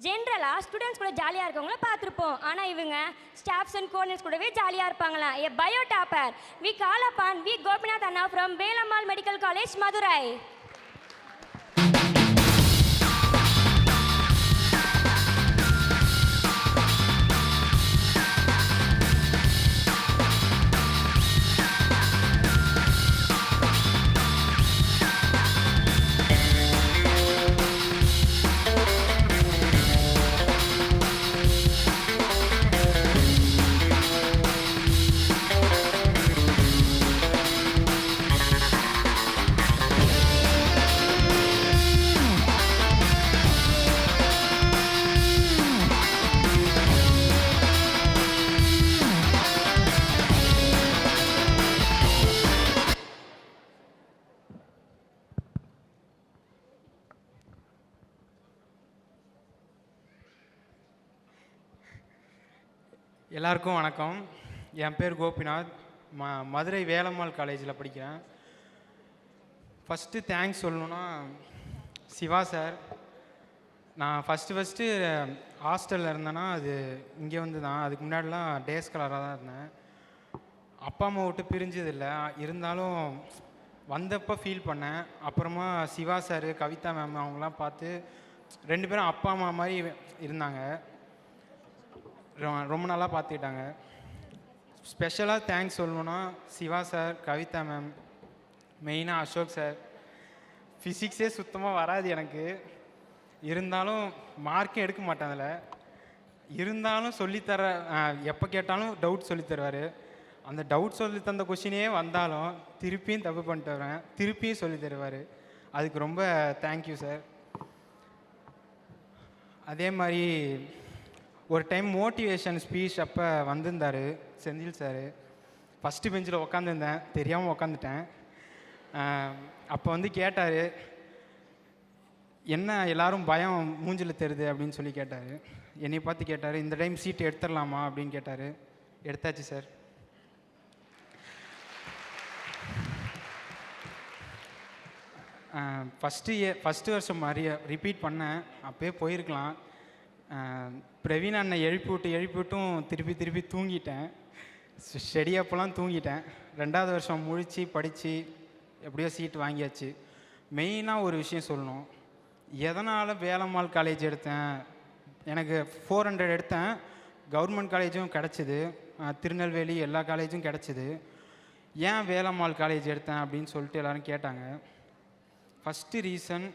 ஜென்ரலாக ஸ்டூடெண்ட்ஸ் கூட ஜாலியாக இருக்கவங்கள பார்த்துருப்போம். ஆனால் இவங்க ஸ்டாஃப்ஸ் அண்ட் கோஆர்டினேட்ஸ் கூடவே ஜாலியாக இருப்பாங்களாம். A bio topper we call upon V Gopinath அண்ணா from Velammal medical college Madurai. எல்லாருக்கும் வணக்கம். என் பேர் கோபிநாத். மதுரை வேலம்மாள் காலேஜில் படிக்கிறேன். ஃபஸ்ட்டு தேங்க்ஸ் சொல்லணுன்னா சிவா சார். நான் ஃபஸ்ட்டு ஹாஸ்டலில் இருந்தேன்னா அது இங்கே வந்து தான். அதுக்கு முன்னாடிலாம் டே ஸ்காலராக தான் இருந்தேன். அப்பா அம்மா விட்டு பிரிஞ்சதில்லை. இருந்தாலும் வந்தப்போ ஃபீல் பண்ணேன். அப்புறமா சிவா சார், கவிதா மேம் அவங்களாம் பார்த்து 2 பேரும் அப்பா அம்மா மாதிரி இருந்தாங்க. ரொம்ப நல்லா பார்த்துக்கிட்டாங்க. ஸ்பெஷலாக தேங்க்ஸ் சொல்லணுன்னா சிவா சார், கவிதா மேம், மெயினாக அசோக் சார். ஃபிசிக்ஸே சுத்தமாக வராது எனக்கு. இருந்தாலும் மார்க்கும் எடுக்க மாட்டேன் அதில். இருந்தாலும் சொல்லித்தர, எப்போ கேட்டாலும் டவுட் சொல்லித்தருவார். அந்த டவுட் சொல்லி தந்த கொஷினே வந்தாலும் திருப்பியும் தப்பு பண்ணிட்டு வரேன், திருப்பியும் சொல்லி தருவார். அதுக்கு ரொம்ப தேங்க்யூ சார். அதே மாதிரி ஒரு டைம் மோட்டிவேஷன் ஸ்பீச் அப்போ வந்திருந்தார் செந்தில் சார். ஃபஸ்ட்டு பெஞ்சில் உக்காந்துருந்தேன், தெரியாமல் உக்காந்துட்டேன். அப்போ வந்து கேட்டார், என்ன எல்லோரும் பயம் மூஞ்சில் தெரியுது அப்படின்னு சொல்லி கேட்டார். என்னை பார்த்து கேட்டார், இந்த டைம் சீட்டு எடுத்துடலாமா அப்படின்னு கேட்டார். எடுத்தாச்சு சார். ஃபஸ்ட்டு வருஷம் மாதிரி ரிப்பீட் பண்ணேன். அப்போயே போயிருக்கலாம். பிரவீன் அண்ணன் எழுப்பிவிட்டும் திருப்பி தூங்கிட்டேன். ஸ்டெடியப்பெல்லாம் தூங்கிட்டேன். 2வது வருஷம் முழித்து படித்து எப்படியோ சீட்டு வாங்கியாச்சு. மெயினாக ஒரு விஷயம் சொல்லணும். எதனால் வேலம்மாள் காலேஜ் எடுத்தேன்? எனக்கு 400 எடுத்தேன். கவர்மெண்ட் காலேஜும் கிடச்சிது, திருநெல்வேலி எல்லா காலேஜும் கிடச்சிது. ஏன் வேலம்மாள் காலேஜ் எடுத்தேன் அப்படின்னு சொல்லிட்டு எல்லோரும் கேட்டாங்க. ஃபஸ்ட்டு ரீசன்,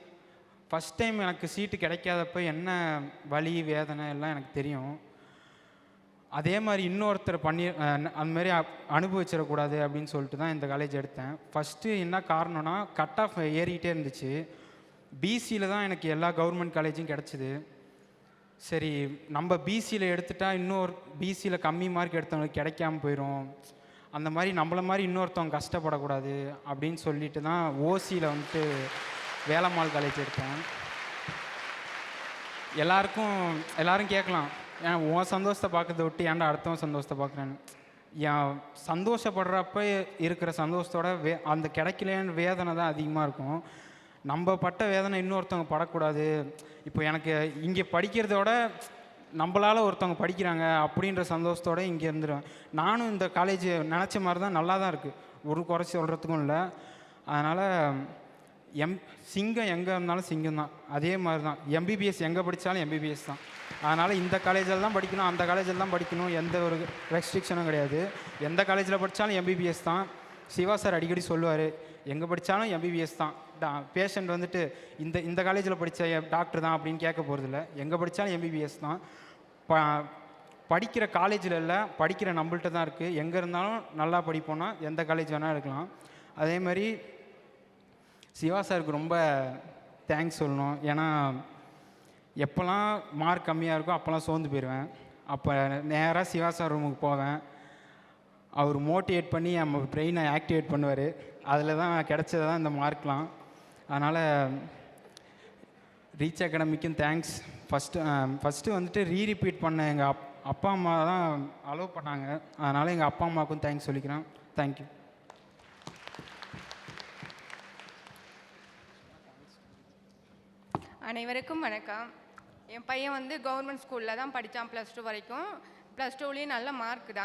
ஃபஸ்ட் டைம் எனக்கு சீட்டு கிடைக்காதப்போ என்ன வலி வேதனை எல்லாம் எனக்கு தெரியும். அதே மாதிரி இன்னொருத்தர் அதுமாரி அனுபவிச்சிடக்கூடாது அப்படின்னு சொல்லிட்டு தான் இந்த காலேஜ் எடுத்தேன். ஃபஸ்ட்டு என்ன காரணம்னா, கட் ஆஃப் ஏறிக்கிட்டே இருந்துச்சு. பிசியில் தான் எனக்கு எல்லா கவர்மெண்ட் காலேஜும் கிடச்சிது. சரி, நம்ம பிசியில் எடுத்துட்டா இன்னொரு பிசியில் கம்மி மார்க் எடுத்தவங்களுக்கு கிடைக்காம போயிடும், அந்த மாதிரி நம்மள மாதிரி இன்னொருத்தவங்க கஷ்டப்படக்கூடாது அப்படின்னு சொல்லிட்டு தான் ஓசியில் வந்துட்டு வேலம்மாள் காலேஜ் எடுத்தேன். எல்லோரும் கேட்கலாம், ஏன் உன் சந்தோஷத்தை பார்க்கறத விட்டு ஏன்டா அடுத்தவன் சந்தோஷத்தை பார்க்குறேன்னு. என் சந்தோஷப்படுறப்ப இருக்கிற சந்தோஷத்தோட அந்த கிடைக்கலன்னு வேதனை தான் அதிகமாக இருக்கும். நம்ம பட்ட வேதனை இன்னொருத்தவங்க படக்கூடாது. இப்போ எனக்கு இங்கே படிக்கிறதோட நம்மளால் ஒருத்தவங்க படிக்கிறாங்க அப்படின்ற சந்தோஷத்தோடு இங்கே இருந்துடுவேன். நானும் இந்த காலேஜ் நினச்ச மாதிரி தான், நல்லா தான் இருக்குது, ஒரு குறைச்சி சொல்கிறதுக்கும் இல்லை. அதனால் சிங்கம் எங்கே இருந்தாலும் சிங்கம் தான். அதே மாதிரி தான் எம்பிபிஎஸ் எங்கே படித்தாலும் எம்பிபிஎஸ் தான். அதனால் இந்த காலேஜில் தான் படிக்கணும், அந்த காலேஜில் தான் படிக்கணும், எந்த ஒரு ரெஸ்ட்ரிக்ஷனும் கிடையாது. எந்த காலேஜில் படித்தாலும் எம்பிபிஎஸ் தான். சிவா சார் அடிக்கடி சொல்லுவார், எங்கே படித்தாலும் எம்பிபிஎஸ் தான். பேஷண்ட் வந்துட்டு இந்த காலேஜில் படித்த டாக்டர் தான் அப்படின்னு கேட்க போகிறதில்ல. எங்கே படித்தாலும் எம்பிபிஎஸ் தான். படிக்கிற காலேஜில் இல்லை, படிக்கிற நம்மள்கிட்ட தான் இருக்குது. எங்கே இருந்தாலும் நல்லா படிப்போன்னா எந்த காலேஜ் வேணால் எடுக்கலாம். அதே மாதிரி சிவா சாருக்கு ரொம்ப தேங்க்ஸ் சொல்லணும். ஏன்னா எப்போல்லாம் மார்க் கம்மியாக இருக்கோ அப்போல்லாம் சோர்ந்து போயிடுவேன். அப்போ நேராக சிவா சார் ரூமுக்கு போவேன். அவர் மோட்டிவேட் பண்ணி நம்ம பிரெயினை ஆக்டிவேட் பண்ணுவார். அதில் தான் கிடச்சது தான் இந்த மார்க்லாம். அதனால் ரீச் அகாடமிக்கும் தேங்க்ஸ். ஃபஸ்ட்டு வந்துட்டு ரீரிப்பீட் பண்ண எங்கள் அப்பா அம்மா தான் அலோவ் பண்ணாங்க. அதனால் எங்கள் அப்பா அம்மாவுக்கும் தேங்க்ஸ் சொல்லிக்கிறேன். தேங்க்யூ. அனைவருக்கும் வணக்கம். என் பையன் வந்து கவர்மெண்ட் ஸ்கூலில் தான் படித்தான் +2 வரைக்கும். +2லேயும் நல்ல மார்க் தான்.